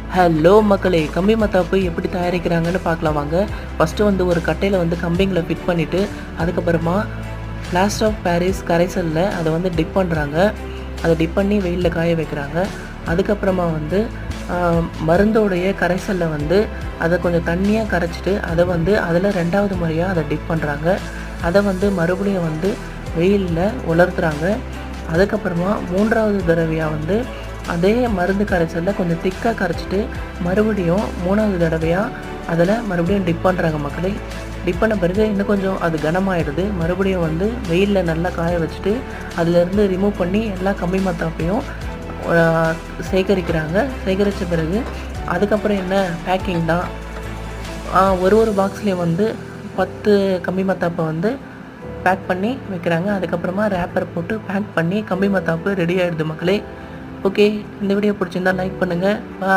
Hello மக்களே! கம்பி மத்தாப்பு எப்படி தயாரிக்கிறாங்கன்னு பார்க்கலாம் வாங்க. ஃபர்ஸ்ட்டு வந்து ஒரு கட்டையில வந்து கம்பிங்கள ஃபிட் பண்ணிட்டு, அதுக்கப்புறமா பிளாஸ்டர் ஆஃப் பாரிஸ் கரைசல்ல அத வந்து டிப் பண்றாங்க. அத டிப் பண்ணி வெயில்ல காய வைக்கிறாங்க. அதுக்கப்புறமா வந்து மருந்தோடைய கரைசல்ல வந்து அத கொஞ்சம் தண்ணியா கரைச்சுட்டு, அத வந்து அதில 2வது முறையா அத டிப் பண்றாங்க. அத வந்து மறுபடியும் வந்து வெயில்ல உலர்த்துறாங்க. அதுக்கப்புறமா 3வது தடவையா வந்து அதே மருந்து கரைசல்ல கொஞ்சம் திக்கா கரைச்சிட்டு, மறுபடியும் 3வது தடவையா அதில மறுபடியும் டிப் பண்றாங்க மக்களே. டிப் பண்ண பிறகு இன்னும் கொஞ்சம் அது கனமாயிடுது. மறுபடியும் வந்து வெயில்ல நல்லா காய வச்சுட்டு, அதிலேருந்து ரிமூவ் பண்ணி எல்லா கம்பி மத்தாப்பையும் அ சேகரிக்கிறாங்க. சேகரிச்ச பிறகு அதுக்கப்புறம் என்ன பேக்கிங் தான். ஒரு பாக்ஸ்லயும் வந்து 10 கம்பி மத்தாப்ப வந்து பேக் பண்ணி வைக்கிறாங்க. அதுக்கப்புறமா ரேப்பர் போட்டு பேக் பண்ணி கம்பி மத்தாப்பு ரெடி ஆயிடுது மக்களே. ஓகே. இந்த வீடியோ பிடிச்சிருந்தா லைக் பண்ணுங்க.